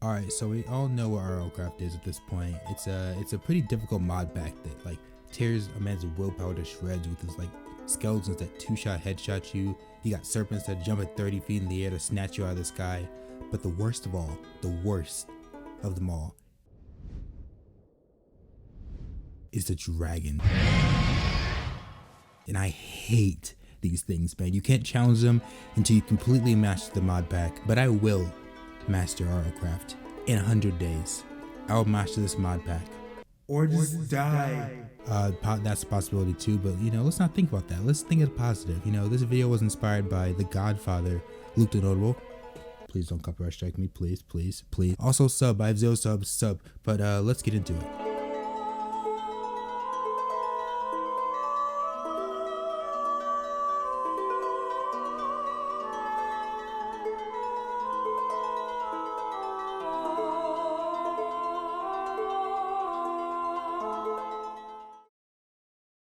Alright, so we all know what RLCraft is at this point. It's a pretty difficult mod pack that like tears a man's willpower to shreds with his like skeletons that two-shot headshot you. You got serpents that jump at 30 feet in the air to snatch you out of the sky. But the worst of all, the worst of them all, is the dragon. And I hate these things, man. You can't challenge them until you completely master the mod pack, but I will master RLCraft in 100 days. I'll master this mod pack. Or just die. That's a possibility too, but you know, let's not think about that. Let's think of the positive. You know, this video was inspired by the Godfather, Luke TheNotable. Please don't copyright strike me, please, please, please. Also sub, I have 0 subs, sub, but let's get into it.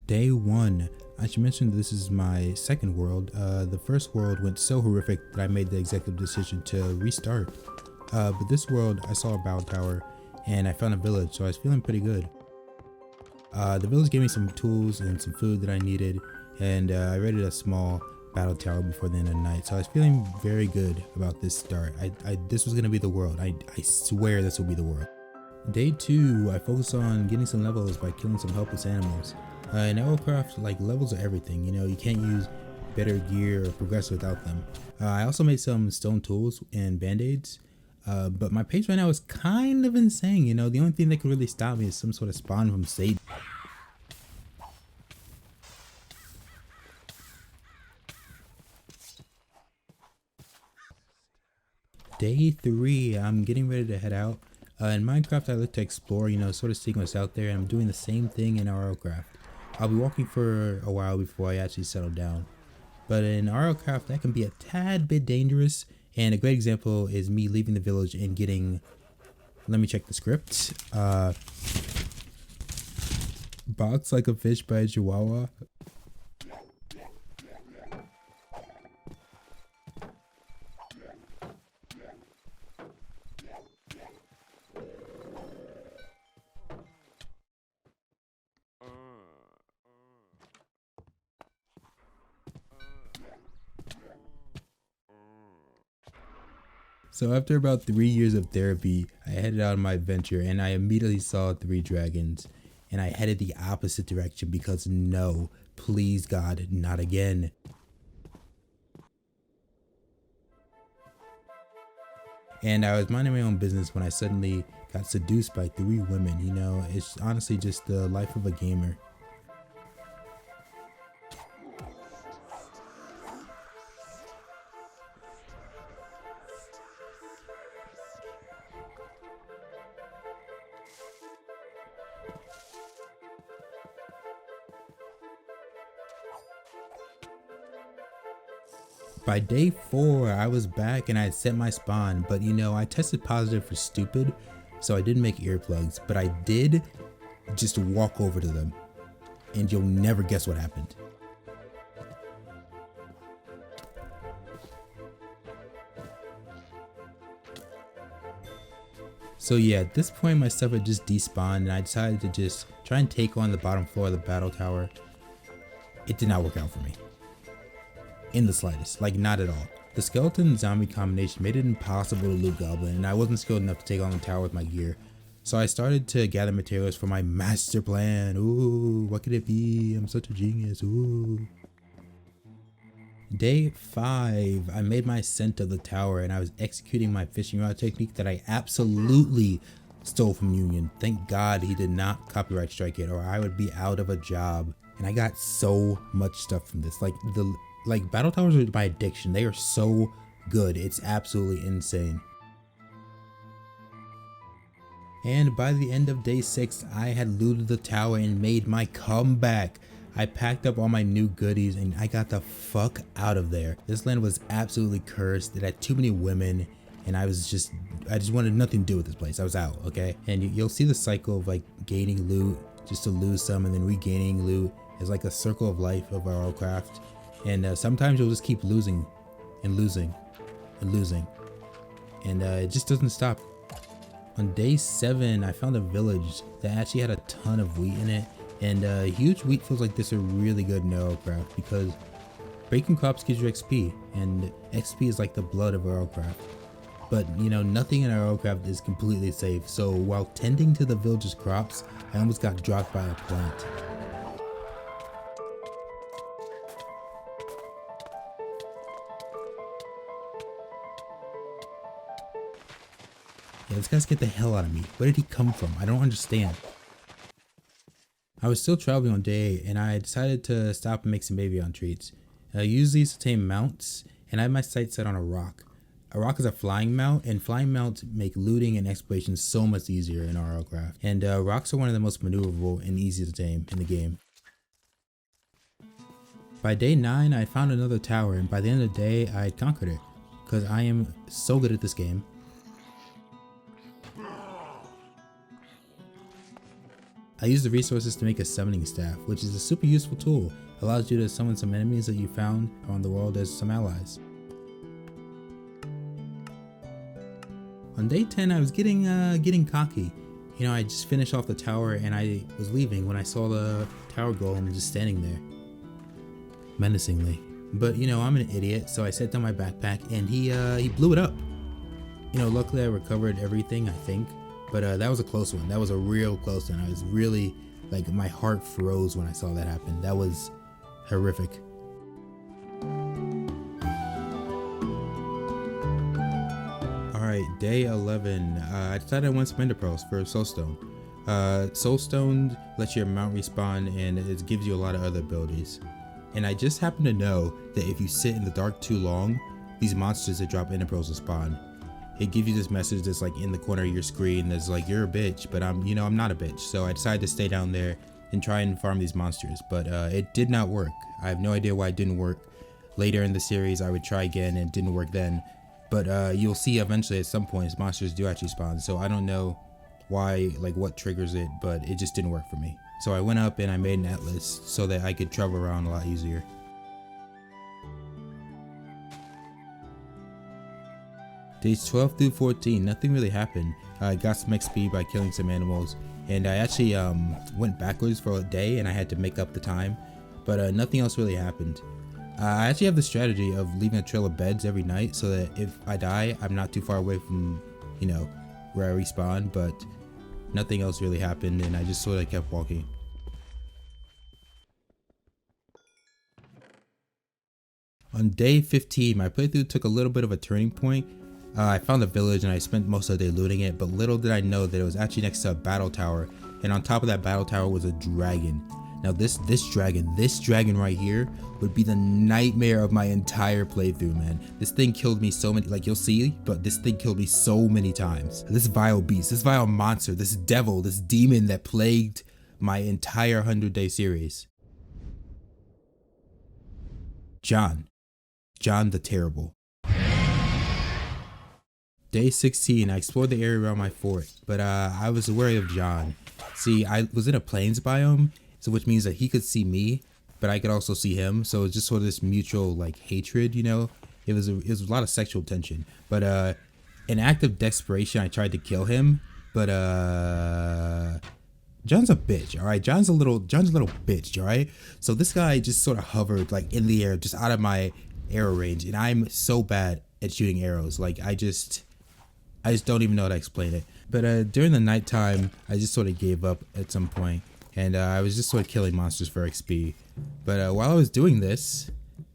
Day 1. I should mention this is my second world. The first world went so horrific that I made the executive decision to restart. But this world, I saw a battle tower and I found a village, so I was feeling pretty good. The village gave me some tools and some food that I needed, and I raided a small battle tower before the end of the night, so I was feeling very good about this start. This was going to be the world. I swear this will be the world. Day 2, I focused on getting some levels by killing some helpless animals. In RLCraft, like, levels are everything, you know, you can't use better gear or progress without them. I also made some stone tools and band-aids, but my pace right now is kind of insane, you know. The only thing that could really stop me is some sort of spawn from Satan. Day 3, I'm getting ready to head out. In Minecraft, I look to explore, you know, sort of seeing what's out there, and I'm doing the same thing in RLCraft. I'll be walking for a while before I actually settle down. But in RLCraft, that can be a tad bit dangerous, and a great example is me leaving the village and getting, let me check the script, boxed like a fish by a chihuahua. So after about 3 years of therapy, I headed out on my adventure and I immediately saw 3 dragons, and I headed the opposite direction because no, please God, not again. And I was minding my own business when I suddenly got seduced by 3 women. You know, it's honestly just the life of a gamer. By day 4, I was back and I had set my spawn, but you know, I tested positive for stupid, so I didn't make earplugs, but I did just walk over to them, and you'll never guess what happened. So yeah, at this point my stuff had just despawned, and I decided to just try and take on the bottom floor of the battle tower. It did not work out for me. In the slightest, like not at all. The skeleton zombie combination made it impossible to loot goblin, and I wasn't skilled enough to take on the tower with my gear. So I started to gather materials for my master plan. Ooh, what could it be? I'm such a genius. Ooh. Day 5, I made my ascent of the tower and I was executing my fishing rod technique that I absolutely stole from Union. Thank God he did not copyright strike it, or I would be out of a job. And I got so much stuff from this. Like battle towers are my addiction. They are so good. It's absolutely insane. And by the end of day 6, I had looted the tower and made my comeback. I packed up all my new goodies and I got the fuck out of there. This land was absolutely cursed. It had too many women, and I just wanted nothing to do with this place. I was out, okay? And you'll see the cycle of like gaining loot just to lose some and then regaining loot. It's like a circle of life of RLCraft. And sometimes you'll just keep losing and losing and losing, and it just doesn't stop. On day 7, I found a village that actually had a ton of wheat in it, and huge wheat fields like this are really good in RLCraft because breaking crops gives you XP, and XP is like the blood of RLCraft. But you know, nothing in RLCraft is completely safe, so while tending to the village's crops, I almost got dropped by a plant. Yeah, this guy's get the hell out of me. Where did he come from? I don't understand. I was still traveling on day 8 and I decided to stop and make some avian treats. I use these to tame mounts, and I had my sights set on a rock. A rock is a flying mount, and flying mounts make looting and exploration so much easier in RLCraft. And rocks are one of the most maneuverable and easy to tame in the game. By day 9, I found another tower, and by the end of the day, I had conquered it. Because I am so good at this game. I used the resources to make a summoning staff, which is a super useful tool. It allows you to summon some enemies that you found around the world as some allies. On day 10, I was getting cocky. You know, I just finished off the tower and I was leaving when I saw the tower golem just standing there, menacingly. But you know, I'm an idiot, so I set down my backpack and he blew it up. You know, luckily I recovered everything, I think. But that was a close one. That was a real close one. I was really, like, my heart froze when I saw that happen. That was horrific. Alright, day 11. I decided I want some ender pearls for soulstone. Soulstone lets your mount respawn and it gives you a lot of other abilities. And I just happen to know that if you sit in the dark too long, these monsters that drop ender pearls will spawn. It gives you this message that's like in the corner of your screen that's like, you're a bitch, but I'm not a bitch. So I decided to stay down there and try and farm these monsters, but it did not work. I have no idea why it didn't work. Later in the series I would try again and it didn't work then, but you'll see eventually at some point monsters do actually spawn. So I don't know why, like what triggers it, but it just didn't work for me. So I went up and I made an atlas so that I could travel around a lot easier. Days 12 through 14, nothing really happened. I got some XP by killing some animals, and I actually went backwards for a day and I had to make up the time, but nothing else really happened. I actually have the strategy of leaving a trail of beds every night so that if I die, I'm not too far away from, you know, where I respawn, but nothing else really happened and I just sort of kept walking. On day 15, my playthrough took a little bit of a turning point. I found a village and I spent most of the day looting it, but little did I know that it was actually next to a battle tower, and on top of that battle tower was a dragon. Now this dragon right here would be the nightmare of my entire playthrough, man. This thing killed me so many, like you'll see, but this thing killed me so many times. This vile beast, this vile monster, this devil, this demon that plagued my entire 100-day series. John the Terrible. Day 16, I explored the area around my fort, but I was wary of John. See, I was in a plains biome, so which means that he could see me, but I could also see him. So it's just sort of this mutual like hatred, you know. It was a lot of sexual tension. But in act of desperation, I tried to kill him, but John's a bitch, all right. John's a little bitch, all right. So this guy just sort of hovered like in the air, just out of my arrow range, and I'm so bad at shooting arrows. Like I just don't even know how to explain it. But during the nighttime, I just sort of gave up at some point, and I was just sort of killing monsters for XP. But while I was doing this,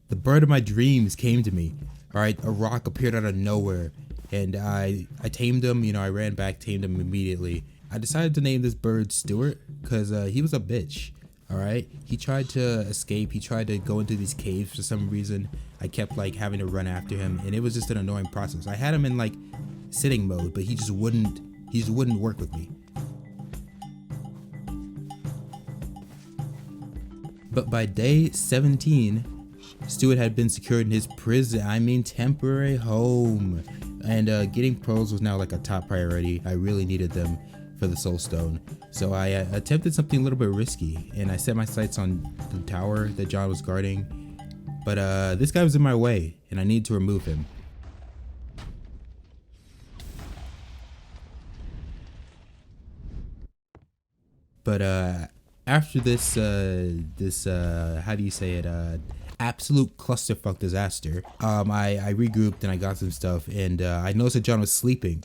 the bird of my dreams came to me. All right, a rock appeared out of nowhere, and I tamed him. You know, I ran back, tamed him immediately. I decided to name this bird Stuart because he was a bitch. All right, he tried to escape. He tried to go into these caves for some reason. I kept like having to run after him, and it was just an annoying process. I had him in like sitting mode, but he just wouldn't work with me. But by day 17, Stuart had been secured in his prison, I mean temporary home, and getting pearls was now like a top priority. I really needed them for the soul stone, so I attempted something a little bit risky, and I set my sights on the tower that John was guarding, but this guy was in my way and I needed to remove him. But after this how do you say it, absolute clusterfuck disaster, I regrouped and I got some stuff, and I noticed that John was sleeping.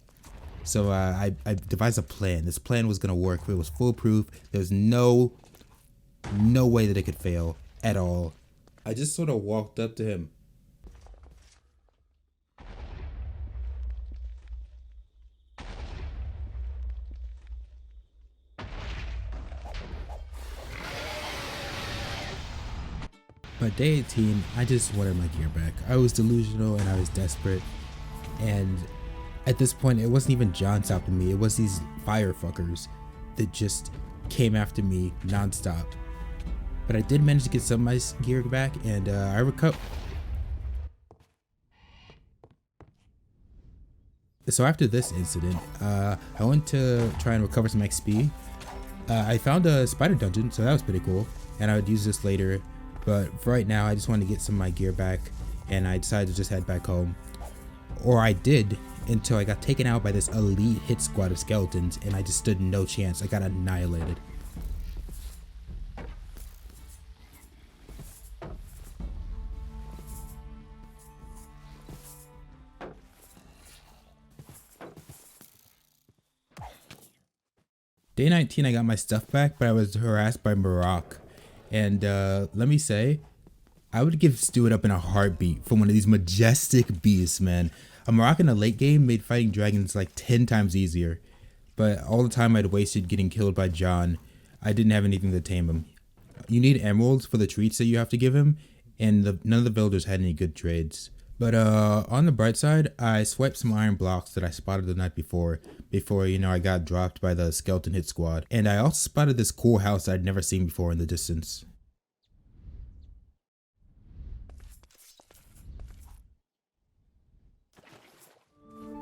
So I devised a plan. This plan was gonna work. It was foolproof. There was no way that it could fail at all. I just sort of walked up to him. By day 18, I just wanted my gear back. I was delusional and I was desperate. And at this point, it wasn't even John stopping me. It was these firefuckers that just came after me nonstop. But I did manage to get some of my gear back, and I recovered. So after this incident, I went to try and recover some XP. I found a spider dungeon, so that was pretty cool, and I would use this later. But for right now, I just wanted to get some of my gear back, and I decided to just head back home. Or I did, until I got taken out by this elite hit squad of skeletons, and I just stood no chance. I got annihilated. Day 19, I got my stuff back, but I was harassed by Maroc. And let me say, I would give Stewart up in a heartbeat for one of these majestic beasts, man. A Maroc in a late game made fighting dragons like 10 times easier. But all the time I'd wasted getting killed by John, I didn't have anything to tame him. You need emeralds for the treats that you have to give him, and none of the villagers had any good trades. But on the bright side, I swiped some iron blocks that I spotted the night before I got dropped by the skeleton hit squad. And I also spotted this cool house that I'd never seen before in the distance.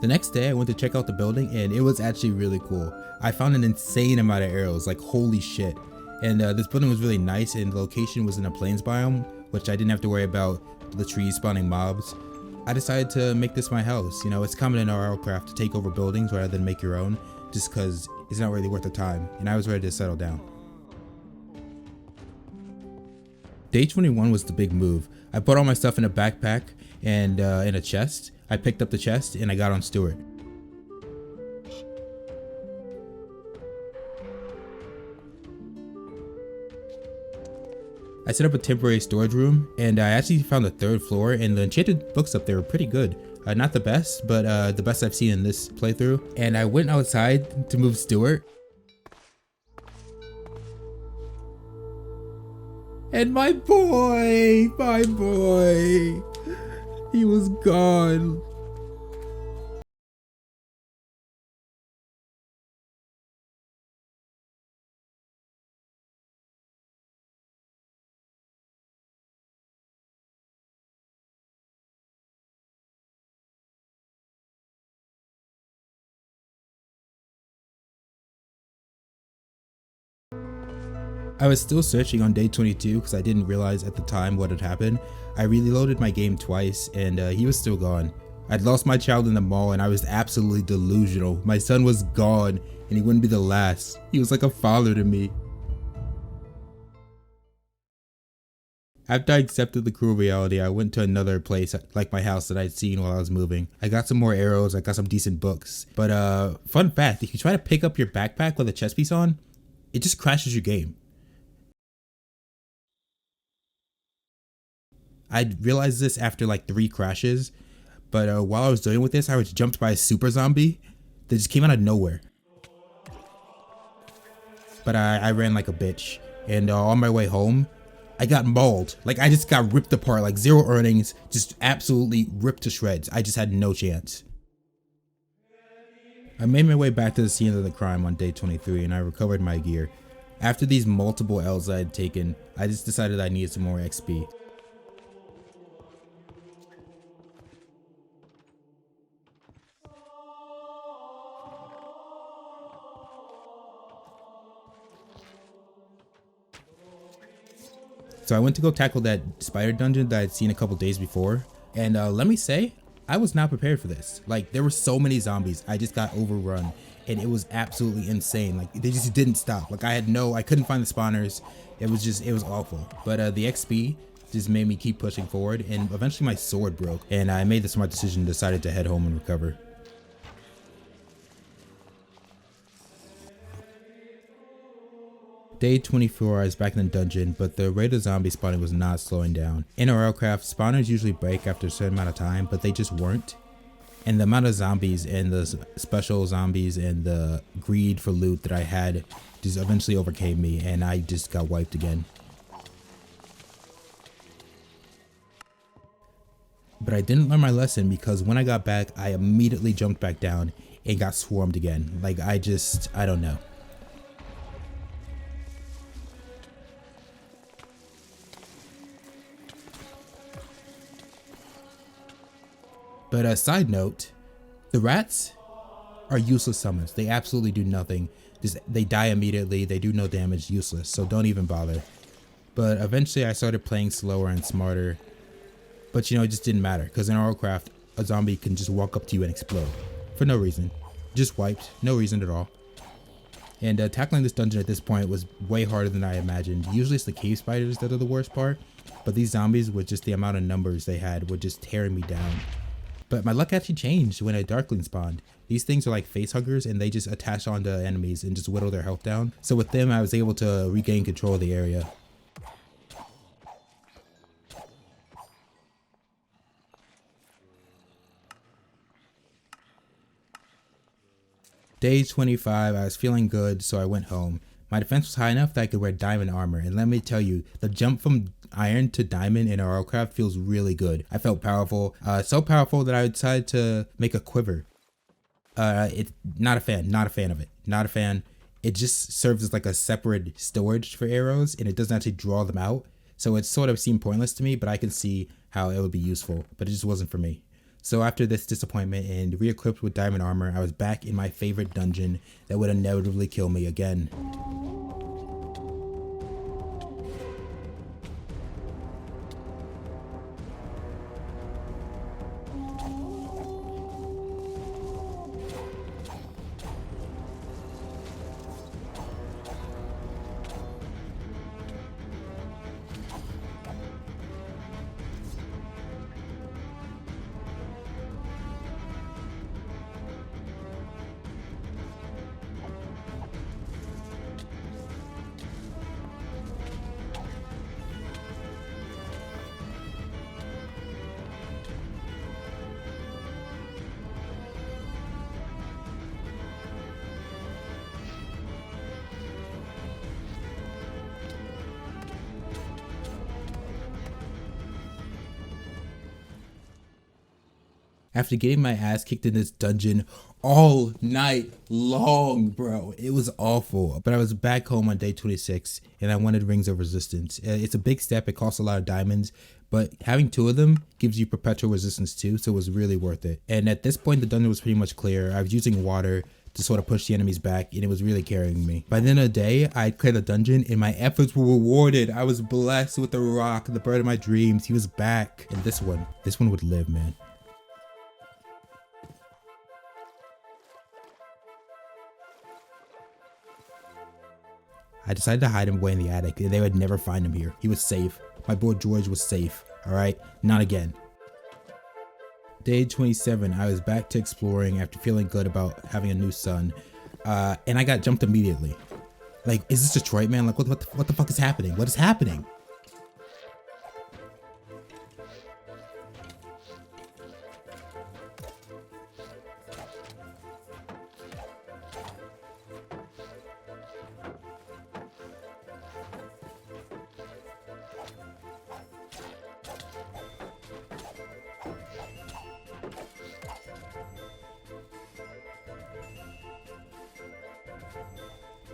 The next day I went to check out the building, and it was actually really cool. I found an insane amount of arrows, like holy shit. And this building was really nice, and the location was in a plains biome, which I didn't have to worry about the trees spawning mobs. I decided to make this my house. You know, it's common in RLCraft to take over buildings rather than make your own, just because it's not really worth the time, and I was ready to settle down. Day 21 was the big move. I put all my stuff in a backpack and in a chest. I picked up the chest and I got on Stewart. I set up a temporary storage room, and I actually found the 3rd floor, and the enchanted books up there were pretty good. Not the best, but the best I've seen in this playthrough. And I went outside to move Stewart. And my boy, he was gone. I was still searching on day 22 because I didn't realize at the time what had happened. I reloaded my game twice, and he was still gone. I'd lost my child in the mall, and I was absolutely delusional. My son was gone, and he wouldn't be the last. He was like a father to me. After I accepted the cruel reality, I went to another place, like my house that I'd seen while I was moving. I got some more arrows, I got some decent books. But fun fact, if you try to pick up your backpack with a chest piece on, it just crashes your game. I realized this after like 3 crashes, but while I was dealing with this, I was jumped by a super zombie that just came out of nowhere. But I ran like a bitch, and on my way home, I got mauled. Like, I just got ripped apart, like 0 earnings, just absolutely ripped to shreds. I just had no chance. I made my way back to the scene of the crime on day 23, and I recovered my gear. After these multiple L's I had taken, I just decided I needed some more XP. So I went to go tackle that spider dungeon that I'd seen a couple days before, and let me say, I was not prepared for this. Like, there were so many zombies. I just got overrun, and it was absolutely insane. Like, they just didn't stop. Like, I couldn't find the spawners. It was awful. But the XP just made me keep pushing forward, and eventually my sword broke, and I made the smart decision and decided to head home and recover. Day 24, I was back in the dungeon, but the rate of zombie spawning was not slowing down. In RLCraft, spawners usually break after a certain amount of time, but they just weren't. And the amount of zombies and the special zombies and the greed for loot that I had just eventually overcame me, and I just got wiped again. But I didn't learn my lesson, because when I got back, I immediately jumped back down and got swarmed again. Like, I don't know. But a side note, the rats are useless summons. They absolutely do nothing. They die immediately. They do no damage. Useless. So don't even bother. But eventually I started playing slower and smarter. But you know, it just didn't matter, because in RLCraft, a zombie can just walk up to you and explode for no reason. Just wiped. No reason at all. And tackling this dungeon at this point was way harder than I imagined. Usually it's the cave spiders that are the worst part, but these zombies, with just the amount of numbers they had, were just tearing me down. But my luck actually changed when a Darkling spawned. These things are like face huggers, and they just attach onto enemies and just whittle their health down. So with them, I was able to regain control of the area. Day 25, I was feeling good, so I went home. My defense was high enough that I could wear diamond armor, and let me tell you, the jump from iron to diamond in RLCraft feels really good. I felt powerful, so powerful that I decided to make a quiver. Not a fan of it. Not a fan. It just serves as like a separate storage for arrows, and it doesn't actually draw them out. So it sort of seemed pointless to me, but I can see how it would be useful, but it just wasn't for me. So after this disappointment and re-equipped with diamond armor, I was back in my favorite dungeon that would inevitably kill me again. After getting my ass kicked in this dungeon all night long, bro. It was awful. But I was back home on day 26, and I wanted Rings of Resistance. It's a big step. It costs a lot of diamonds, but having 2 of them gives you perpetual resistance too, so it was really worth it. And at this point, the dungeon was pretty much clear. I was using water to sort of push the enemies back, and it was really carrying me. By the end of the day, I had cleared the dungeon, and my efforts were rewarded. I was blessed with the rock, the bird of my dreams. He was back. And this one would live, man. I decided to hide him away in the attic. They would never find him here. He was safe. My boy George was safe. Alright? Not again. Day 27, I was back to exploring after feeling good about having a new son. And I got jumped immediately. Like, is this Detroit, man? Like, what the fuck is happening? What is happening?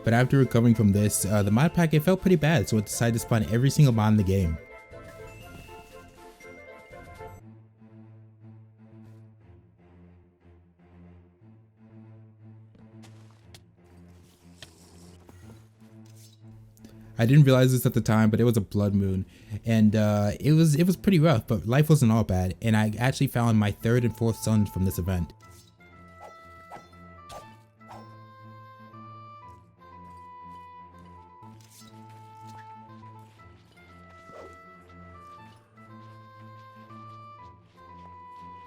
But after recovering from this, the mod pack, it felt pretty bad, so it decided to spawn every single mod in the game. I didn't realize this at the time, but it was a blood moon, and it was pretty rough. But life wasn't all bad, and I actually found my third and fourth sons from this event.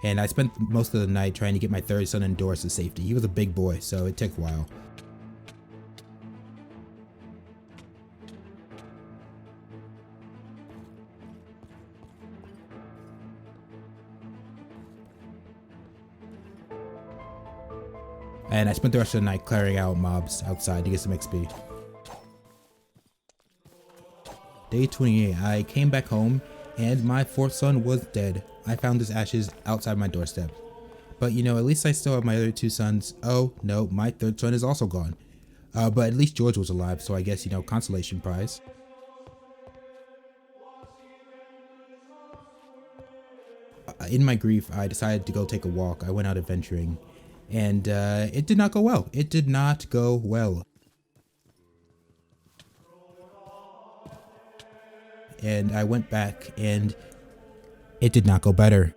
And I spent most of the night trying to get my third son indoors to safety. He was a big boy, so it took a while. And I spent the rest of the night clearing out mobs outside to get some XP. Day 28, I came back home and my fourth son was dead. I found his ashes outside my doorstep. But you know, at least I still have my other two sons. Oh no, my third son is also gone. But at least George was alive, so I guess, you know, consolation prize. In my grief, I decided to go take a walk. I went out adventuring, and it did not go well. It did not go well. And I went back, and it did not go better.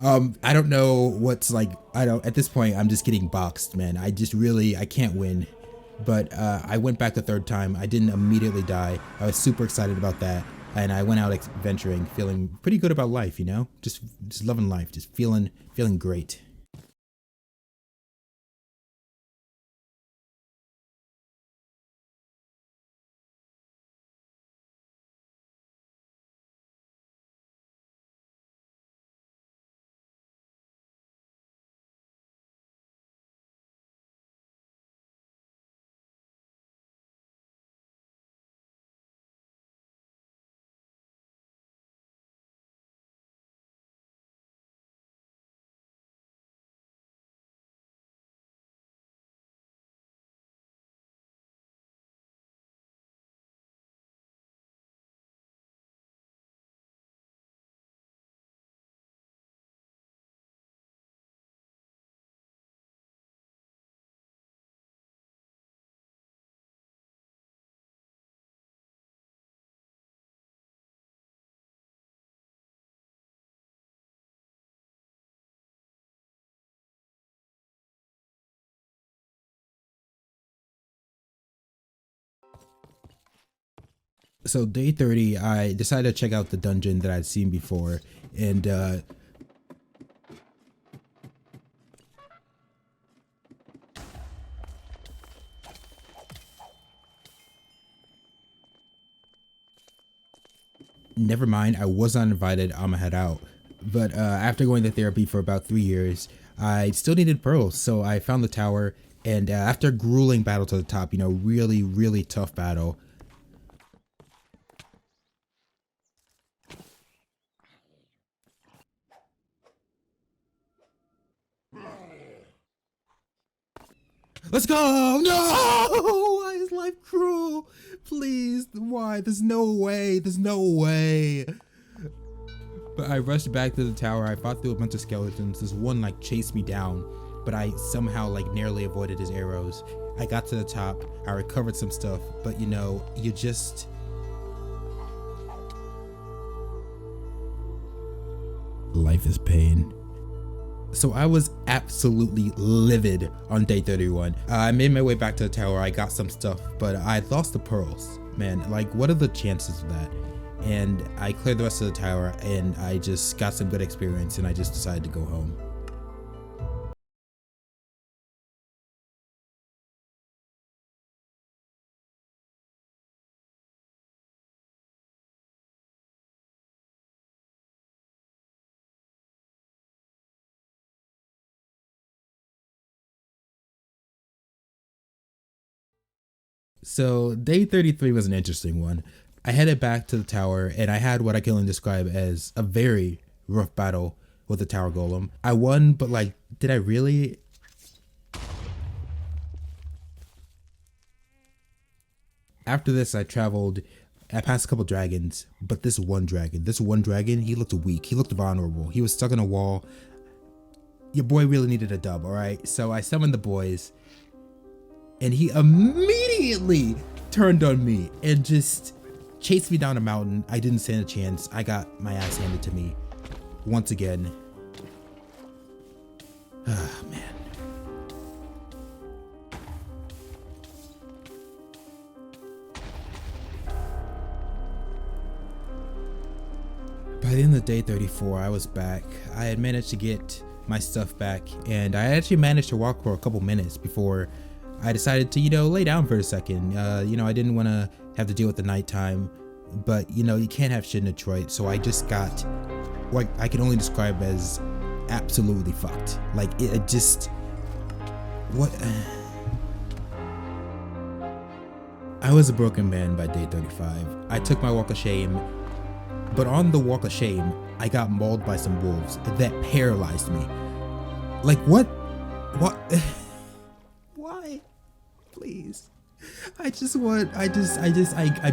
I don't know what's like, at this point, I'm just getting boxed, man. I can't win. But I went back the third time. I didn't immediately die. I was super excited about that. And I went out adventuring, feeling pretty good about life, you know? Just loving life, just feeling great. So day 30, I decided to check out the dungeon that I'd seen before, and never mind, I was not invited. I'ma head out. But after going to therapy for about 3 years, I still needed pearls, so I found the tower, and after a grueling battle to the top, you know, really tough battle. Let's go! No! Why is life cruel? Please, why? There's no way. There's no way. But I rushed back to the tower. I fought through a bunch of skeletons. This one like chased me down, but I somehow like narrowly avoided his arrows. I got to the top. I recovered some stuff, but you know, you just... Life is pain. So I was absolutely livid on day 31. I made my way back to the tower. I got some stuff, but I lost the pearls. Man, like, what are the chances of that? And I cleared the rest of the tower, and I just got some good experience, and I just decided to go home. So day 33 was an interesting one. I headed back to the tower and I had what I can only describe as a very rough battle with the tower golem. I won, but like, did I really? After this, I passed a couple dragons, but this one dragon, he looked weak. He looked vulnerable. He was stuck in a wall. Your boy really needed a dub, all right? So I summoned the boys, and he immediately turned on me and just chased me down a mountain. I didn't stand a chance. I got my ass handed to me once again. Ah, man. By the end of day 34, I was back. I had managed to get my stuff back, and I actually managed to walk for a couple minutes before I decided to, lay down for a second. I didn't want to have to deal with the nighttime, but you can't have shit in Detroit, so I just got what I can only describe as absolutely fucked. Like it just, what? I was a broken man by day 35. I took my walk of shame, but on the walk of shame, I got mauled by some wolves that paralyzed me. Like what? What? Why? Please. I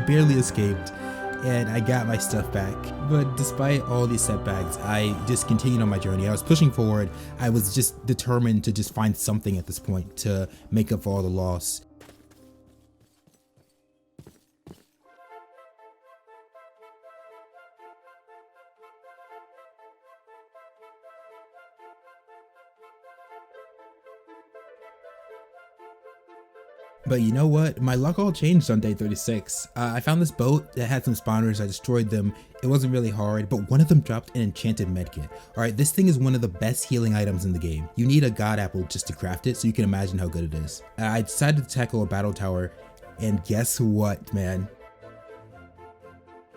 barely escaped and I got my stuff back. But despite all these setbacks, I just continued on my journey. I was pushing forward. I was just determined to just find something at this point to make up for all the loss. But you know what? My luck all changed on day 36. I found this boat that had some spawners. I destroyed them. It wasn't really hard, but one of them dropped an enchanted medkit. Alright, this thing is one of the best healing items in the game. You need a god apple just to craft it, so you can imagine how good it is. I decided to tackle a battle tower, and guess what, man?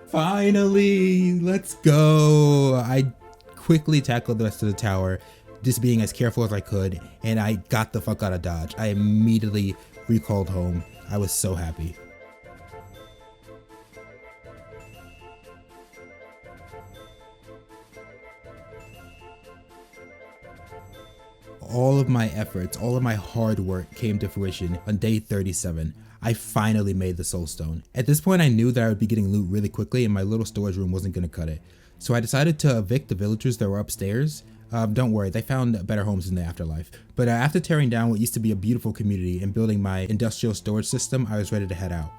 Finally, let's go. I quickly tackled the rest of the tower, just being as careful as I could, and I got the fuck out of Dodge. I immediately recalled home. I was so happy. All of my efforts, all of my hard work came to fruition on day 37. I finally made the soulstone. At this point I knew that I would be getting loot really quickly and my little storage room wasn't going to cut it. So I decided to evict the villagers that were upstairs. Don't worry, they found better homes in the afterlife. But after tearing down what used to be a beautiful community and building my industrial storage system, I was ready to head out.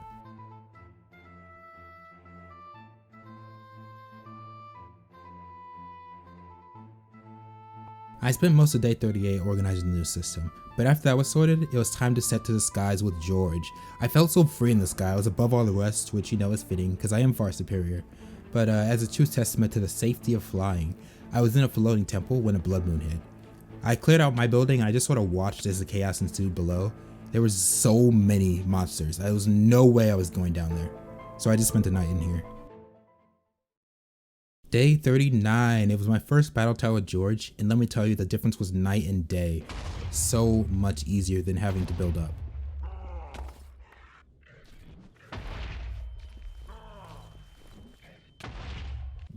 I spent most of day 38 organizing the new system, but after that was sorted, it was time to set to the skies with George. I felt so free in the sky. I was above all the rest, which is fitting because I am far superior. But as a true testament to the safety of flying, I was in a floating temple when a blood moon hit. I cleared out my building and I just sort of watched as the chaos ensued below. There was so many monsters. There was no way I was going down there. So I just spent the night in here. Day 39, it was my first battle tower with George, and let me tell you, the difference was night and day. So much easier than having to build up.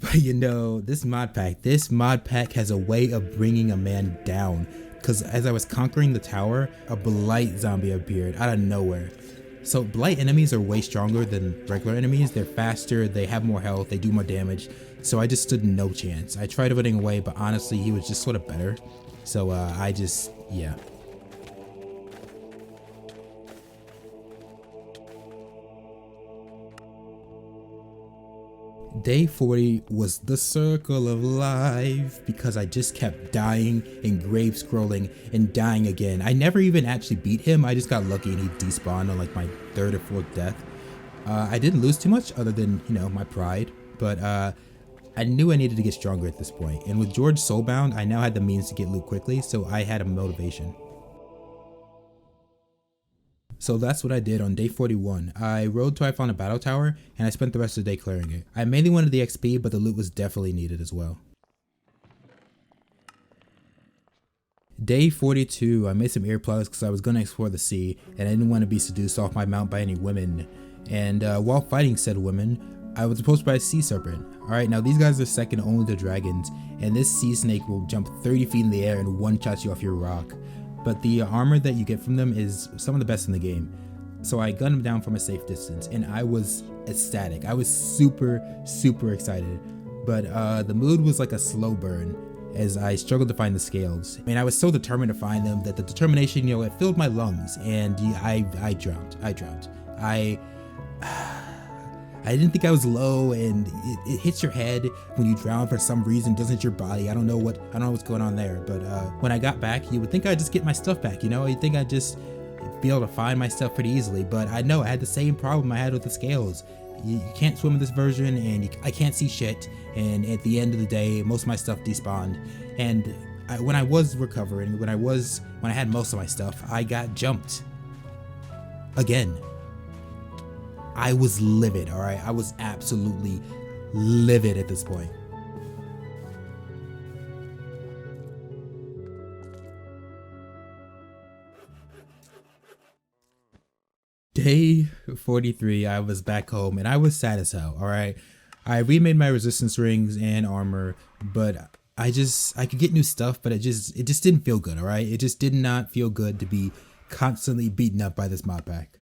But this mod pack has a way of bringing a man down. Because as I was conquering the tower, a blight zombie appeared out of nowhere. So blight enemies are way stronger than regular enemies. They're faster, they have more health, they do more damage. So I just stood no chance. I tried running away, but honestly, he was just sort of better. So yeah. Day 40 was the circle of life because I just kept dying and grave scrolling and dying again. I never even actually beat him. I just got lucky and he despawned on like my third or fourth death. I didn't lose too much other than, my pride, but I knew I needed to get stronger at this point. And with George soulbound, I now had the means to get loot quickly, so I had a motivation. So that's what I did on day 41. I rode till I found a battle tower, and I spent the rest of the day clearing it. I mainly wanted the XP, but the loot was definitely needed as well. Day 42, I made some earplugs because I was going to explore the sea, and I didn't want to be seduced off my mount by any women. And while fighting said women, I was approached by a sea serpent. Alright, now these guys are second only to dragons, and this sea snake will jump 30 feet in the air and one-shot you off your rock. But the armor that you get from them is some of the best in the game. So I gunned him down from a safe distance, and I was ecstatic. I was super excited. But the mood was like a slow burn. as I struggled to find the scales. I mean, I was so determined to find them that the determination, you know, it filled my lungs, and I drowned. I didn't think I was low, and it hits your head when you drown for some reason. Doesn't hit your body. I don't know what's going on there. But when I got back, you would think I'd just get my stuff back. You know, you'd think I'd just be able to find my stuff pretty easily. But I know I had the same problem I had with the scales. You can't swim in this version, and I can't see shit. And at the end of the day, most of my stuff despawned. And when I was recovering, when I had most of my stuff, I got jumped again. I was livid, all right? I was absolutely livid at this point. Day 43, I was back home, and I was sad as hell, all right? I remade my resistance rings and armor, but I could get new stuff, but it just didn't feel good, all right? It just did not feel good to be constantly beaten up by this mod pack.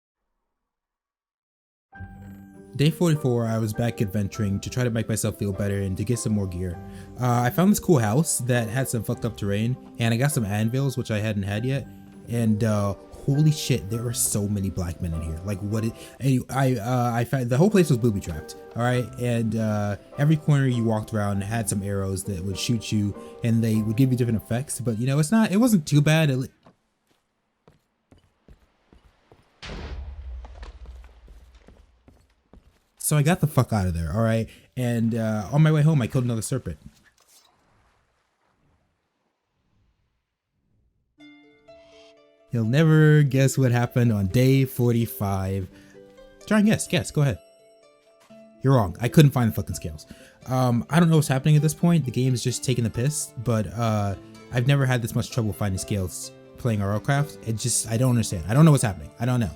Day 44, I was back adventuring to try to make myself feel better and to get some more gear. I found this cool house that had some fucked up terrain, and I got some anvils, which I hadn't had yet. And holy shit, there are so many black men in here. Like, I found the whole place was booby trapped. All right, and every corner you walked around had some arrows that would shoot you, and they would give you different effects. But you know, it wasn't too bad. So I got the fuck out of there, all right? And on my way home, I killed another serpent. You'll never guess what happened on day 45. Try and guess, go ahead. You're wrong, I couldn't find the fucking scales. I don't know what's happening at this point. The game is just taking the piss, but I've never had this much trouble finding scales playing RLCraft. I don't understand. I don't know what's happening. I don't know.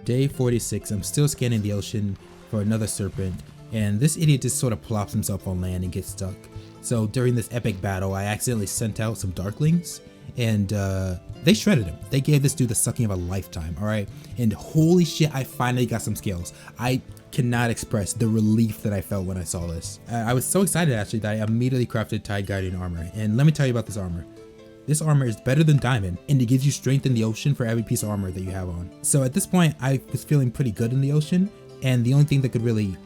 Day 46, I'm still scanning the ocean for another serpent, and this idiot just sort of plops himself on land and gets stuck. So during this epic battle, I accidentally sent out some darklings, and they shredded him. They gave this dude the sucking of a lifetime, alright? And holy shit, I finally got some scales. I cannot express the relief that I felt when I saw this. I was so excited actually that I immediately crafted Tide Guardian armor, and let me tell you about this armor. This armor is better than diamond, and it gives you strength in the ocean for every piece of armor that you have on. So at this point, I was feeling pretty good in the ocean, and the only thing that could really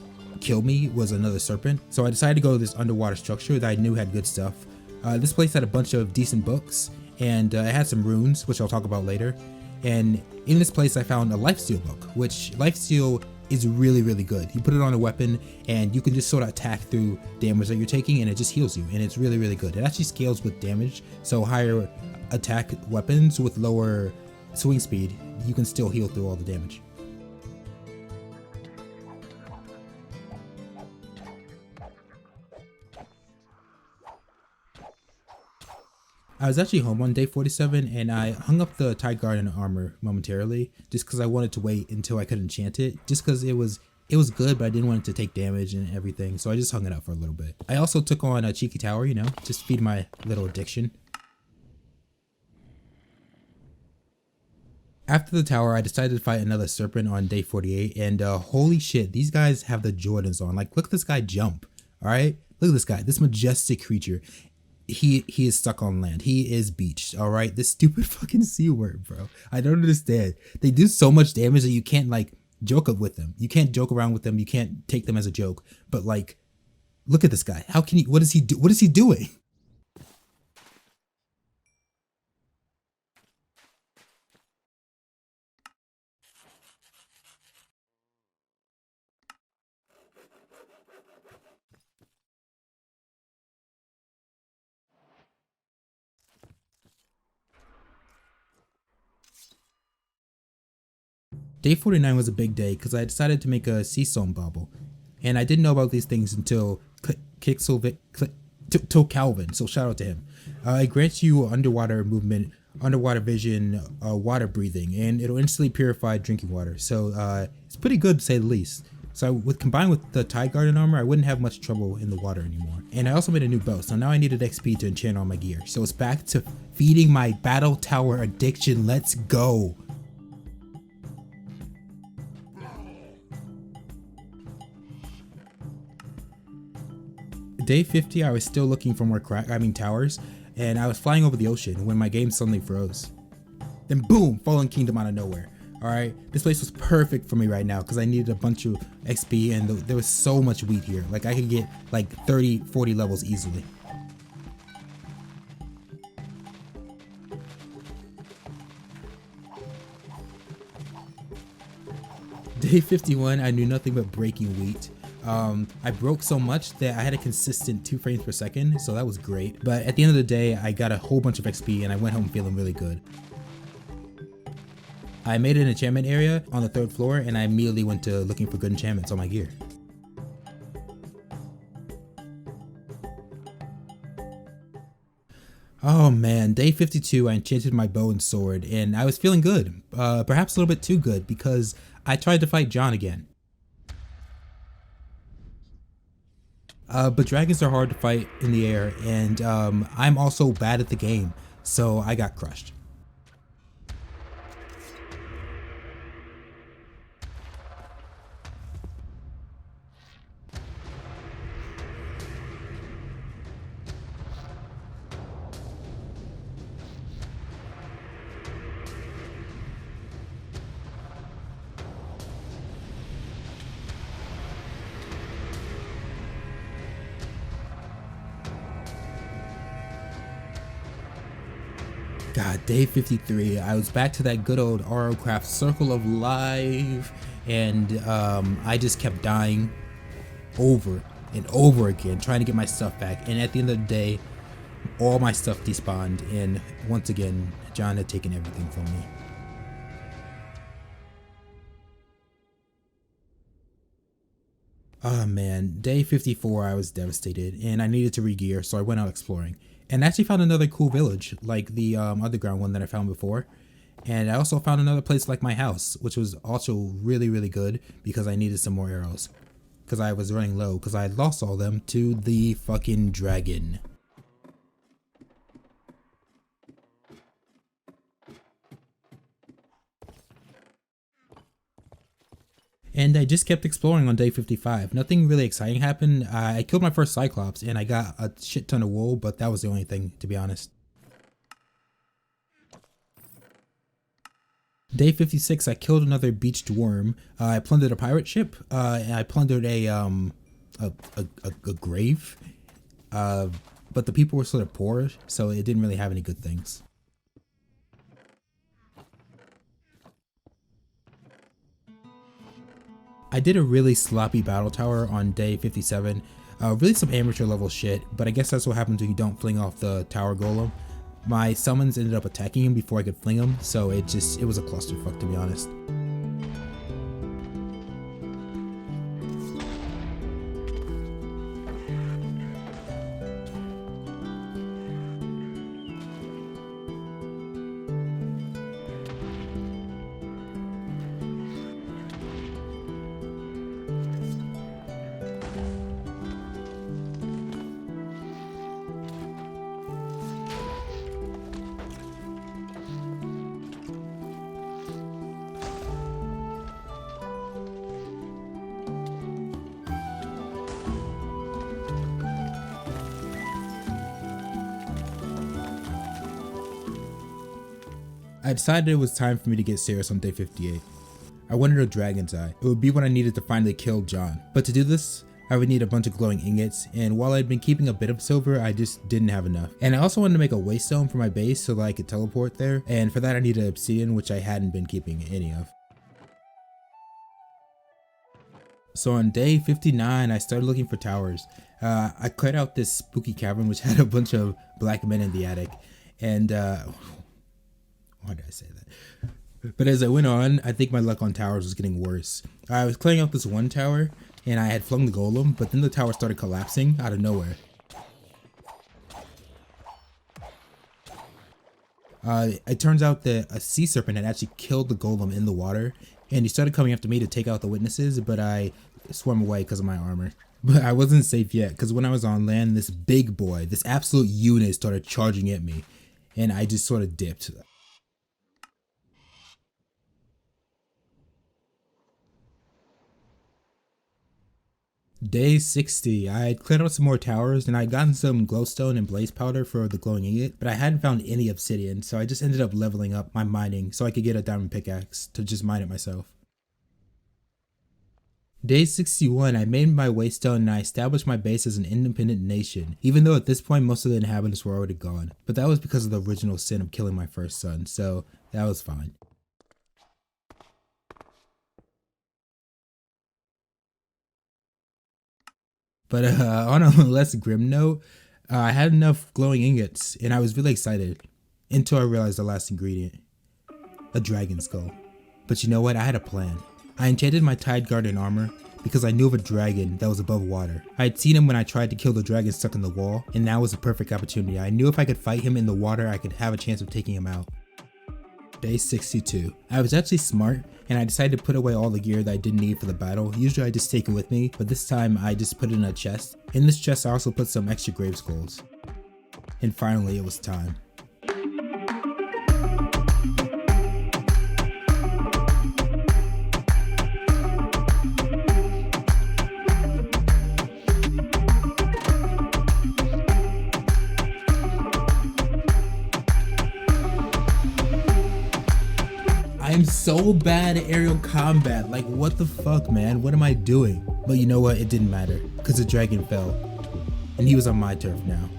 kill me was another serpent. So I decided to go to this underwater structure that I knew had good stuff. This place had a bunch of decent books, and it had some runes, which I'll talk about later. And in this place, I found a lifesteal book, which lifesteal is really, really good. You put it on a weapon and you can just sort of attack through damage that you're taking, and it just heals you, and it's really, really good. It actually scales with damage, so higher attack weapons with lower swing speed, you can still heal through all the damage. I was actually home on day 47, and I hung up the Tide Guardian armor momentarily just because I wanted to wait until I could enchant it, just because it was good, but I didn't want it to take damage and everything, so I just hung it up for a little bit. I also took on a cheeky tower, you know, just feed my little addiction. After the tower, I decided to fight another serpent on day 48, and holy shit, these guys have the Jordans on. Like, look at this guy jump, all right? Look at this guy, this majestic creature. He is stuck on land. He is beached, all right? This stupid fucking sea word, bro. I don't understand. They do so much damage that you can't, like, joke with them. You can't joke around with them. You can't take them as a joke. But, like, look at this guy. How can he, what does he do? What is he doing? Day 49 was a big day because I decided to make a sea stone bauble, and I didn't know about these things until Calvin, so shout out to him. It grants you underwater movement, underwater vision, water breathing, and it'll instantly purify drinking water, so it's pretty good to say the least. So combined with the Tide Guardian armor, I wouldn't have much trouble in the water anymore. And I also made a new bow, so now I needed XP to enchant all my gear. So it's back to feeding my battle tower addiction. Let's go. Day 50, I was still looking for more towers, and I was flying over the ocean when my game suddenly froze. Then boom, Fallen Kingdom out of nowhere. Alright, this place was perfect for me right now because I needed a bunch of XP and there was so much wheat here. Like I could get like 30, 40 levels easily. Day 51, I knew nothing but breaking wheat. I broke so much that I had a consistent 2 frames per second, so that was great. But at the end of the day, I got a whole bunch of XP and I went home feeling really good. I made an enchantment area on the 3rd floor and I immediately went to looking for good enchantments on my gear. Oh man, day 52 I enchanted my bow and sword and I was feeling good, perhaps a little bit too good because I tried to fight John again. But dragons are hard to fight in the air and I'm also bad at the game, so I got crushed. God, day 53, I was back to that good old RLCraft circle of life, and I just kept dying over and over again, trying to get my stuff back, and at the end of the day, all my stuff despawned, and once again, John had taken everything from me. Oh man, day 54 I was devastated, and I needed to re-gear, so I went out exploring. And actually found another cool village, like the underground one that I found before. And I also found another place like my house, which was also really, really good because I needed some more arrows. Because I was running low, because I had lost all of them to the fucking dragon. And I just kept exploring on day 55. Nothing really exciting happened. I killed my first Cyclops and I got a shit ton of wool, but that was the only thing, to be honest. Day 56, I killed another beached worm. I plundered a pirate ship. And I plundered a grave. But the people were sort of poor, so it didn't really have any good things. I did a really sloppy battle tower on day 57, really some amateur level shit, but I guess that's what happens when you don't fling off the tower golem. My summons ended up attacking him before I could fling him, so it was a clusterfuck, to be honest. I decided it was time for me to get serious on day 58. I wanted a dragon's eye. It would be what I needed to finally kill John. But to do this, I would need a bunch of glowing ingots, and while I'd been keeping a bit of silver, I just didn't have enough. And I also wanted to make a waystone for my base so that I could teleport there, and for that I needed obsidian, which I hadn't been keeping any of. So on day 59, I started looking for towers. I cleared out this spooky cavern which had a bunch of black men in the attic, and why did I say that? But as I went on, I think my luck on towers was getting worse. I was clearing out this one tower, and I had flung the golem, but then the tower started collapsing out of nowhere. It turns out that a sea serpent had actually killed the golem in the water, and he started coming after me to take out the witnesses, but I swam away because of my armor. But I wasn't safe yet, because when I was on land, this big boy, this absolute unit started charging at me, and I just sort of dipped. Day 60, I had cleared out some more towers and I had gotten some glowstone and blaze powder for the glowing ingot, but I hadn't found any obsidian, so I just ended up leveling up my mining so I could get a diamond pickaxe to just mine it myself. Day 61, I made my waystone and I established my base as an independent nation, even though at this point most of the inhabitants were already gone, but that was because of the original sin of killing my first son, so that was fine. But on a less grim note, I had enough glowing ingots and I was really excited until I realized the last ingredient, a dragon skull. But you know what, I had a plan. I enchanted my Tide Garden armor because I knew of a dragon that was above water. I had seen him when I tried to kill the dragon stuck in the wall, and now was a perfect opportunity. I knew if I could fight him in the water, I could have a chance of taking him out. Day 62. I was actually smart and I decided to put away all the gear that I didn't need for the battle. Usually I just take it with me, but this time I just put it in a chest. In this chest I also put some extra grave skulls. And finally it was time. I'm so bad at aerial combat, like what the fuck, man, what am I doing? But you know what, it didn't matter, because the dragon fell, and he was on my turf now.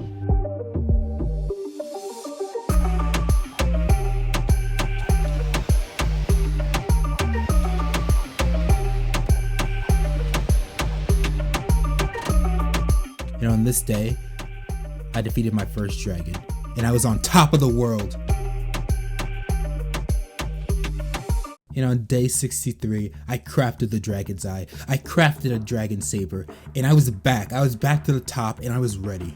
And on this day, I defeated my first dragon, and I was on top of the world. And on day 63, I crafted the dragon's eye. I crafted a dragon saber, and I was back. I was back to the top, and I was ready.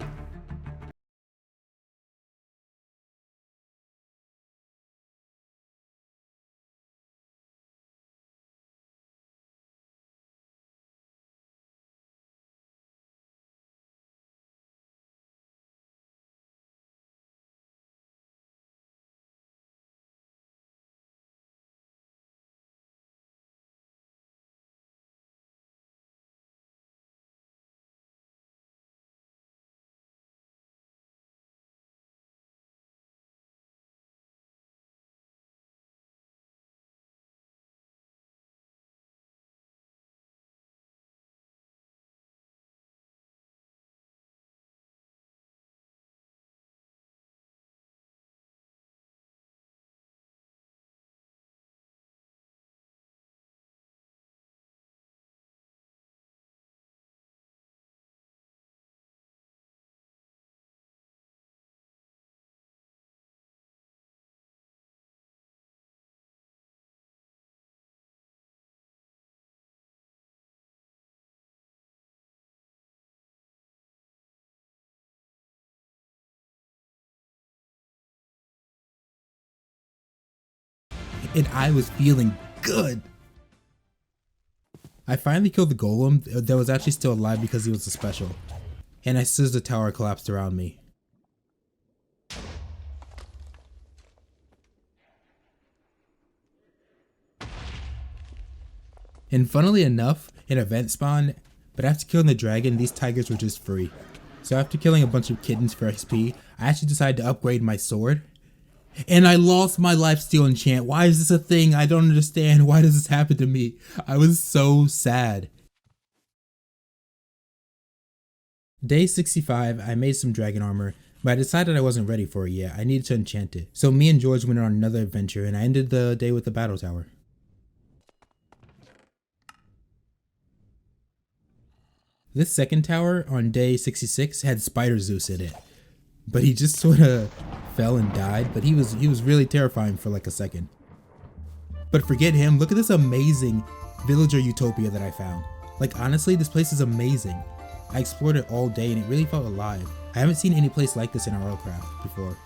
And I was feeling good. I finally killed the golem that was actually still alive because he was a special. And as soon as the tower collapsed around me. And funnily enough, an event spawned, but after killing the dragon, these tigers were just free. So after killing a bunch of kittens for XP, I actually decided to upgrade my sword. And I lost my lifesteal enchant. Why is this a thing? I don't understand. Why does this happen to me? I was so sad. Day 65, I made some dragon armor, but I decided I wasn't ready for it yet. I needed to enchant it. So me and George went on another adventure and I ended the day with the battle tower. This second tower on day 66 had Spider Zeus in it. But he just sort of fell and died, but he was really terrifying for like a second. But forget him, look at this amazing villager utopia that I found. Like honestly, this place is amazing. I explored it all day and it really felt alive. I haven't seen any place like this in RLCraft before.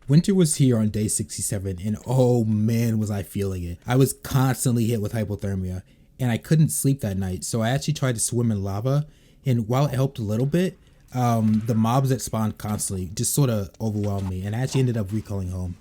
Winter was here on day 67 and oh man was I feeling it. I was constantly hit with hypothermia and I couldn't sleep that night, so I actually tried to swim in lava, and while it helped a little bit, the mobs that spawned constantly just sort of overwhelmed me and I actually ended up recalling home.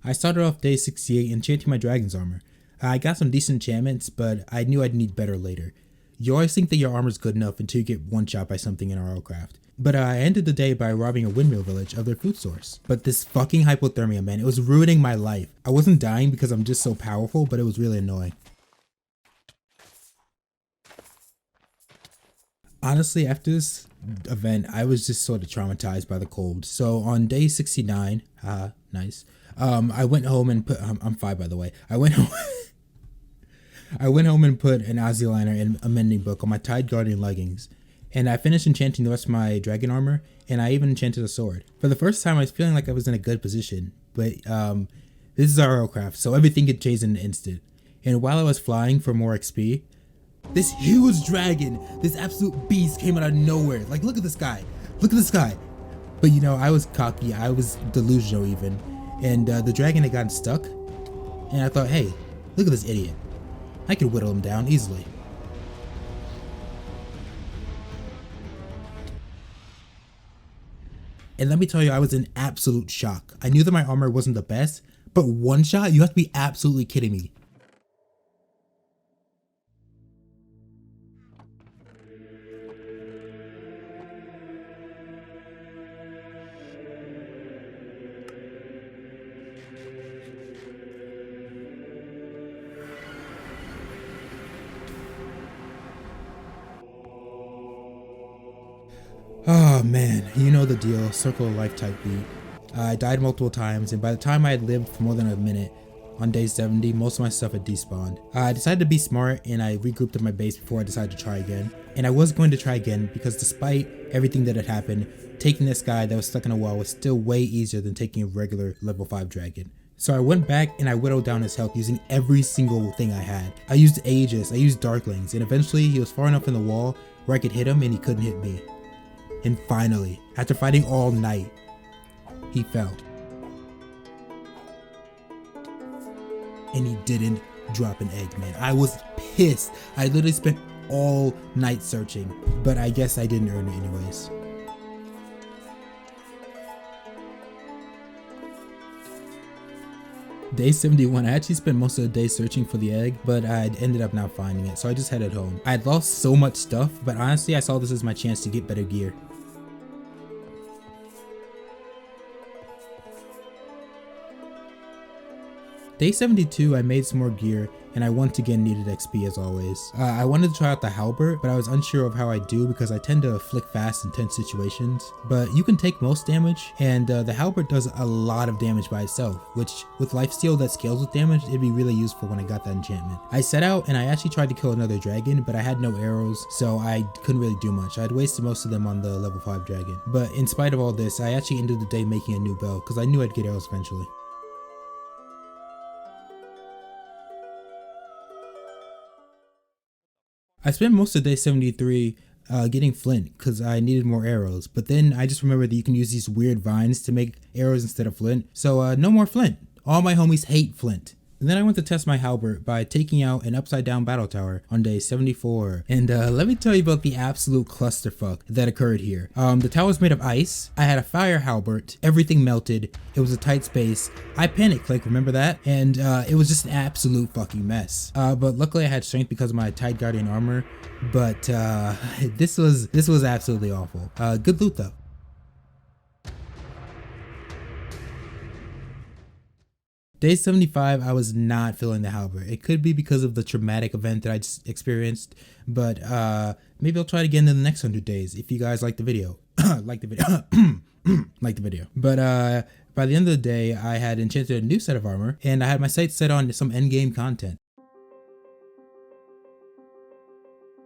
I started off day 68 enchanting my dragon's armor. I got some decent enchantments, but I knew I'd need better later. You always think that your armor's good enough until you get one shot by something in RLCraft. But I ended the day by robbing a windmill village of their food source. But this fucking hypothermia, man, it was ruining my life. I wasn't dying because I'm just so powerful, but it was really annoying. Honestly, after this event, I was just sort of traumatized by the cold. So on day 69, nice. I went home and put, I'm 5 by the way. I went home and put an Aussie liner and a mending book on my Tide Guardian leggings. And I finished enchanting the rest of my dragon armor, and I even enchanted a sword. For the first time, I was feeling like I was in a good position, but this is RLCraft, so everything could change in an instant. And while I was flying for more XP, this huge dragon, this absolute beast came out of nowhere. Like, look at this guy. Look at this guy. But you know, I was cocky, I was delusional even. And the dragon had gotten stuck, and I thought, hey, look at this idiot. I could whittle him down easily. And let me tell you, I was in absolute shock. I knew that my armor wasn't the best, but one shot? You have to be absolutely kidding me. Oh man, you know the deal, circle of life type beat. I died multiple times, and by the time I had lived for more than a minute, on day 70, most of my stuff had despawned. I decided to be smart and I regrouped at my base before I decided to try again. And I was going to try again because despite everything that had happened, taking this guy that was stuck in a wall was still way easier than taking a regular level 5 dragon. So I went back and I whittled down his health using every single thing I had. I used Aegis, I used Darklings, and eventually he was far enough in the wall where I could hit him and he couldn't hit me. And finally, after fighting all night, he fell. And he didn't drop an egg, man. I was pissed. I literally spent all night searching, but I guess I didn't earn it anyways. Day 71, I actually spent most of the day searching for the egg, but I ended up not finding it, so I just headed home. I had lost so much stuff, but honestly I saw this as my chance to get better gear. Day 72, I made some more gear, and I once again needed XP as always. I wanted to try out the halberd, but I was unsure of how I do because I tend to flick fast in tense situations. But you can take most damage, and the halberd does a lot of damage by itself, which with lifesteal that scales with damage, it'd be really useful when I got that enchantment. I set out and I actually tried to kill another dragon, but I had no arrows, so I couldn't really do much. I'd wasted most of them on the level 5 dragon. But in spite of all this, I actually ended the day making a new bow because I knew I'd get arrows eventually. I spent most of day 73 getting flint because I needed more arrows, but then I just remembered that you can use these weird vines to make arrows instead of flint, so no more flint. All my homies hate flint. And then I went to test my halberd by taking out an upside down battle tower on day 74. And let me tell you about the absolute clusterfuck that occurred here. The tower was made of ice. I had a fire halberd. Everything melted. It was a tight space. I panic clicked, remember that? And it was just an absolute fucking mess. But luckily I had strength because of my Tide Guardian armor. But this was absolutely awful. Good loot though. Day 75, I was not feeling the halberd. It could be because of the traumatic event that I just experienced, but maybe I'll try it again in the next 100 days if you guys like the video. Like the video. Like the video. But by the end of the day, I had enchanted a new set of armor, and I had my sights set on some endgame content.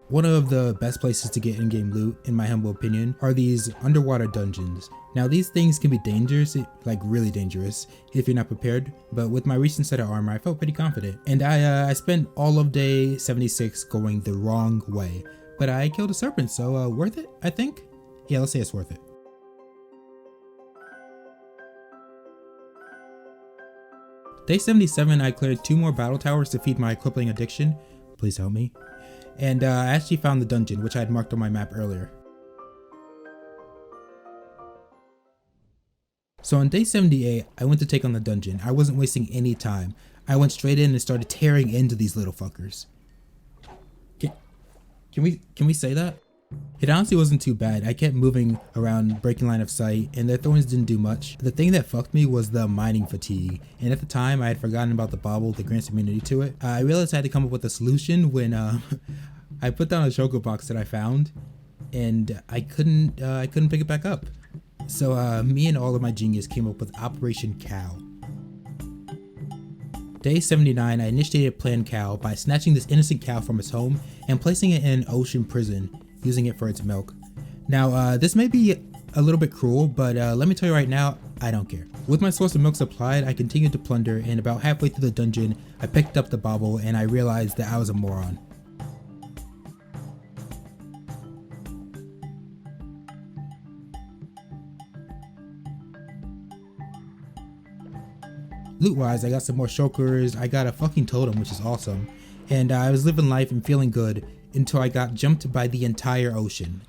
One of the best places to get in-game loot, in my humble opinion, are these underwater dungeons. Now these things can be dangerous, like really dangerous, if you're not prepared, but with my recent set of armor I felt pretty confident. And I spent all of day 76 going the wrong way. But I killed a serpent, so worth it, I think? Yeah, let's say it's worth it. Day 77, I cleared 2 more battle towers to feed my crippling addiction. Please help me. And I actually found the dungeon, which I had marked on my map earlier. So on day 78, I went to take on the dungeon. I wasn't wasting any time. I went straight in and started tearing into these little fuckers. Can we say that? It honestly wasn't too bad. I kept moving around, breaking line of sight, and their thorns didn't do much. The thing that fucked me was the mining fatigue, and at the time I had forgotten about the bauble that grants immunity to it. I realized I had to come up with a solution when I put down a shulker box that I found, and I couldn't pick it back up. So me and all of my genius came up with Operation Cow. Day 79, I initiated Plan Cow by snatching this innocent cow from its home and placing it in an ocean prison, using it for its milk. Now, this may be a little bit cruel, but let me tell you right now, I don't care. With my source of milk supplied, I continued to plunder, and about halfway through the dungeon, I picked up the bauble and I realized that I was a moron. Loot wise, I got some more shulkers, I got a fucking totem, which is awesome, and I was living life and feeling good until I got jumped by the entire ocean.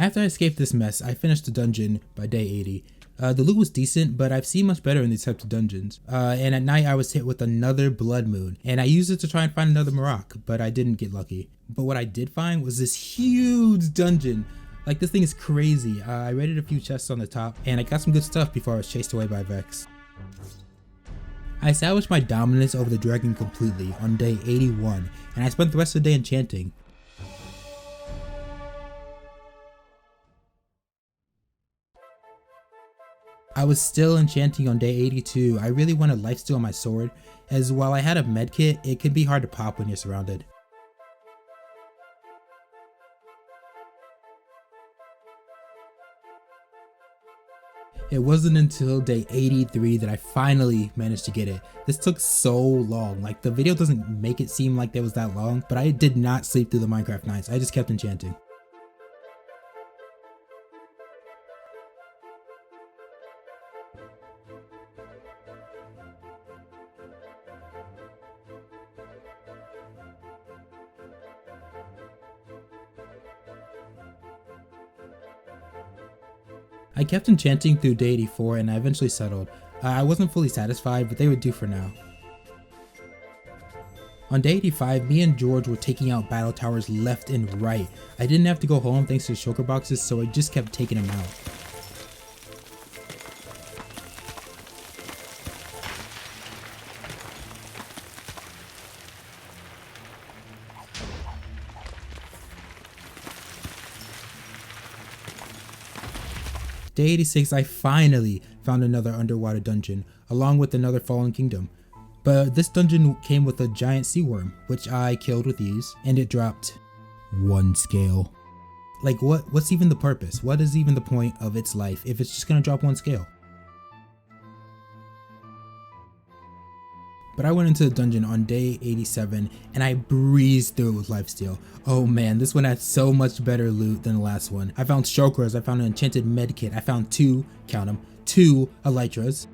After I escaped this mess, I finished the dungeon by day 80. The loot was decent, but I've seen much better in these types of dungeons. And at night I was hit with another blood moon, and I used it to try and find another Marak, but I didn't get lucky. But what I did find was this huge dungeon. Like, this thing is crazy. I raided a few chests on the top, and I got some good stuff before I was chased away by Vex. I established my dominance over the dragon completely on day 81, and I spent the rest of the day enchanting. I was still enchanting on day 82. I really wanted lifesteal on my sword, as while I had a medkit, it can be hard to pop when you're surrounded. It wasn't until day 83 that I finally managed to get it. This took so long. Like, the video doesn't make it seem like it was that long, but I did not sleep through the Minecraft nights. I just kept enchanting. I kept enchanting through day 84 and I eventually settled. I wasn't fully satisfied, but they would do for now. On day 85, me and George were taking out battle towers left and right. I didn't have to go home thanks to shulker boxes, so I just kept taking them out. Day 86, I finally found another underwater dungeon, along with another fallen kingdom. But this dungeon came with a giant sea worm, which I killed with ease, and it dropped 1 scale. Like, what's even the purpose? What is even the point of its life if it's just gonna drop 1 scale? But I went into the dungeon on day 87 and I breezed through it with lifesteal. Oh man, this one had so much better loot than the last one. I found shulkers, I found an enchanted medkit, I found 2, count them, 2 elytras.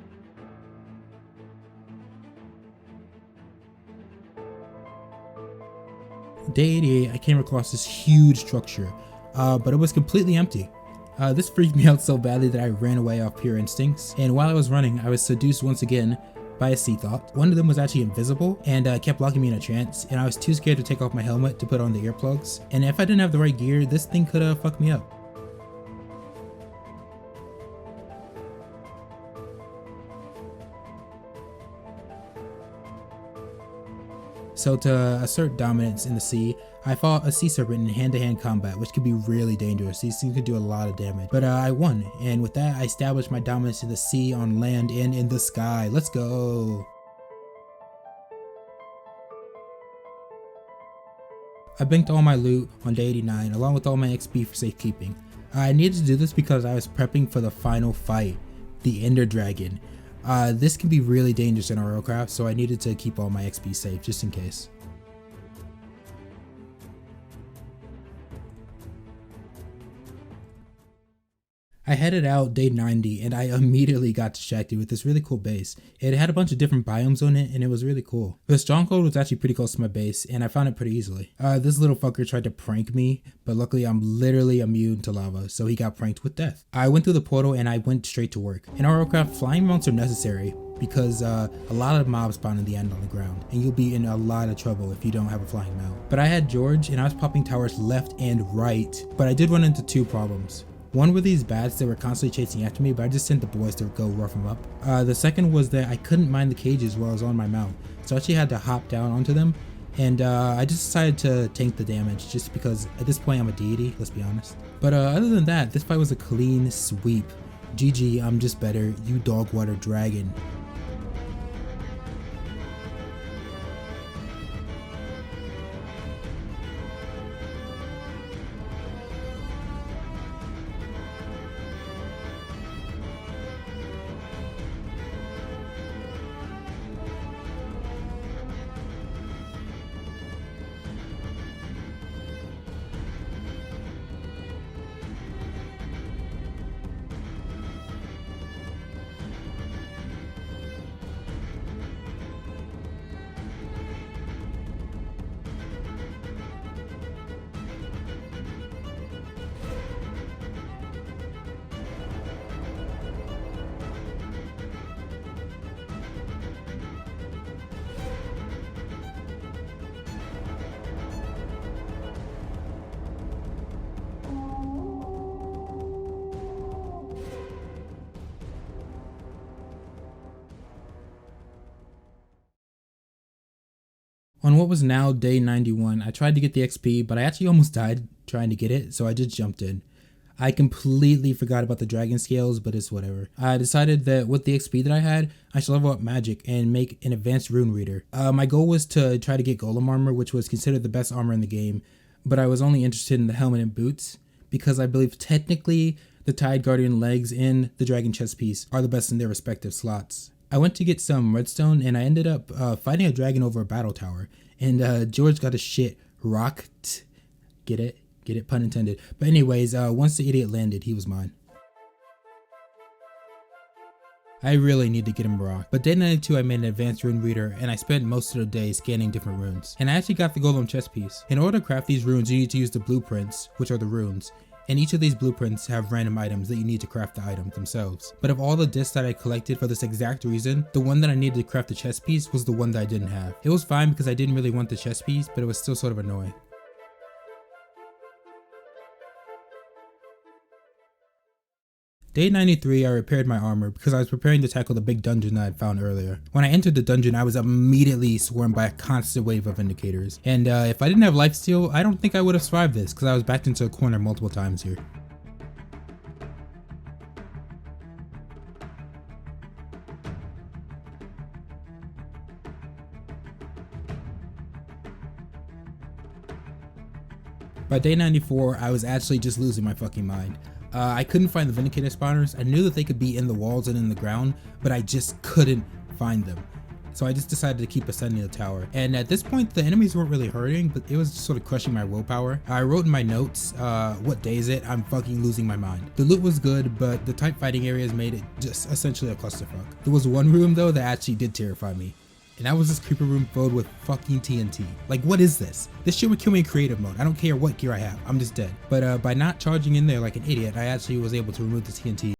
Day 88, I came across this huge structure, but it was completely empty. This freaked me out so badly that I ran away off pure instincts, and while I was running, I was seduced once again by a sea thought. One of them was actually invisible and kept locking me in a trance, and I was too scared to take off my helmet to put on the earplugs, and if I didn't have the right gear, this thing could have fucked me up. So to assert dominance in the sea, I fought a sea serpent in hand-to-hand combat, which could be really dangerous. These things could do a lot of damage. But I won, and with that, I established my dominance in the sea, on land, and in the sky. Let's go! I banked all my loot on day 89, along with all my XP for safekeeping. I needed to do this because I was prepping for the final fight, the Ender Dragon. This can be really dangerous in RLCraft, so I needed to keep all my XP safe, just in case. I headed out day 90 and I immediately got distracted with this really cool base. It had a bunch of different biomes on it and it was really cool. The stronghold was actually pretty close to my base and I found it pretty easily. This little fucker tried to prank me, but luckily I'm literally immune to lava, so he got pranked with death. I went through the portal and I went straight to work. In RLCraft, flying mounts are necessary because a lot of mobs spawn in the end on the ground and you'll be in a lot of trouble if you don't have a flying mount. But I had George and I was popping towers left and right, but I did run into two problems. One were these bats that were constantly chasing after me, but I just sent the boys to go rough them up. The second was that I couldn't mine the cages while I was on my mount, so I actually had to hop down onto them, and I just decided to tank the damage just because at this point I'm a deity, let's be honest. But other than that, this fight was a clean sweep. GG, I'm just better, you dog water dragon. On what was now day 91, I tried to get the XP, but I actually almost died trying to get it, so I just jumped in. I completely forgot about the dragon scales, but it's whatever. I decided that with the XP that I had, I should level up magic and make an advanced rune reader. My goal was to try to get golem armor, which was considered the best armor in the game, but I was only interested in the helmet and boots, because I believe technically the Tide Guardian legs and the dragon chest piece are the best in their respective slots. I went to get some redstone and I ended up fighting a dragon over a battle tower, and George got his shit rocked. Get it? Get it? Pun intended. But anyways, once the idiot landed, he was mine. I really need to get him rocked. But day 92 I made an advanced rune reader and I spent most of the day scanning different runes. And I actually got the golem chest piece. In order to craft these runes, you need to use the blueprints, which are the runes. And each of these blueprints have random items that you need to craft the items themselves. But of all the discs that I collected for this exact reason, the one that I needed to craft the chest piece was the one that I didn't have. It was fine because I didn't really want the chest piece, but it was still sort of annoying. Day 93, I repaired my armor because I was preparing to tackle the big dungeon that I had found earlier. When I entered the dungeon, I was immediately swarmed by a constant wave of indicators. And if I didn't have lifesteal, I don't think I would have survived this because I was backed into a corner multiple times here. By day 94, I was actually just losing my fucking mind. I couldn't find the Vindicator spawners. I knew that they could be in the walls and in the ground, but I just couldn't find them. So I just decided to keep ascending the tower. And at this point, the enemies weren't really hurting, but it was just sort of crushing my willpower. I wrote in my notes, what day is it? I'm fucking losing my mind. The loot was good, but the tight fighting areas made it just essentially a clusterfuck. There was one room though that actually did terrify me. And that was this creeper room filled with fucking TNT. Like, what is this? This shit would kill me in creative mode. I don't care what gear I have. I'm just dead. But by not charging in there like an idiot, I actually was able to remove the TNT.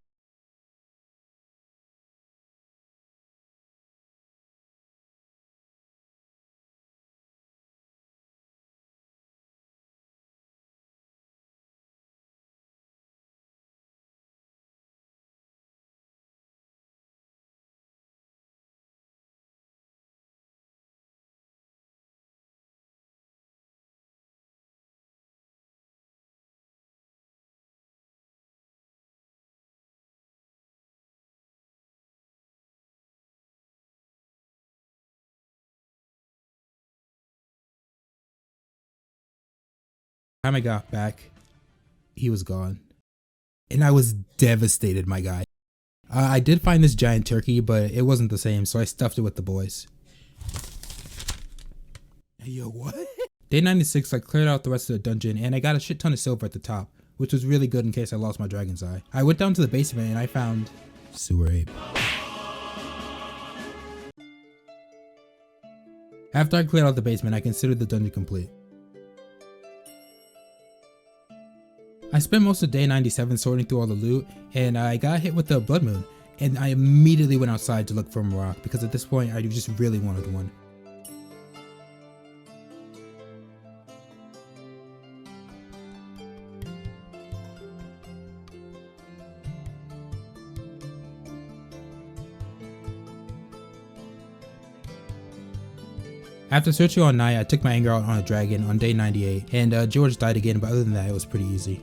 Time I got back, he was gone. And I was devastated, my guy. I did find this giant turkey, but it wasn't the same, so I stuffed it with the boys. Hey, yo, what? Day 96, I cleared out the rest of the dungeon, and I got a shit ton of silver at the top, which was really good in case I lost my dragon's eye. I went down to the basement and I found sewer ape. After I cleared out the basement, I considered the dungeon complete. I spent most of day 97 sorting through all the loot, and I got hit with the blood moon, and I immediately went outside to look for a rock because at this point I just really wanted one. After searching all night, I took my anger out on a dragon on day 98, and George died again, but other than that, it was pretty easy.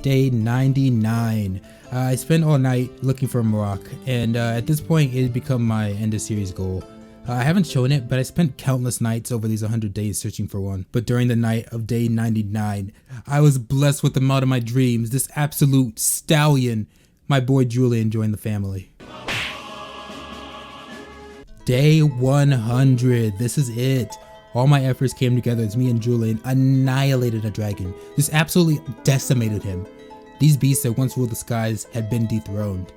Day 99. I spent all night looking for a rock, and at this point, it had become my end of series goal. I haven't shown it, but I spent countless nights over these 100 days searching for one. But during the night of day 99, I was blessed with the mod of my dreams, this absolute stallion. My boy Julian joined the family. Day 100, this is it. All my efforts came together as me and Julian annihilated a dragon, just absolutely decimated him. These beasts that once ruled the skies had been dethroned.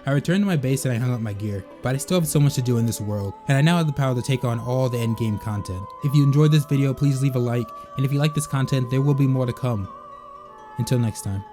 I returned to my base and I hung up my gear, but I still have so much to do in this world, and I now have the power to take on all the endgame content. If you enjoyed this video, please leave a like, and if you like this content, there will be more to come. Until next time.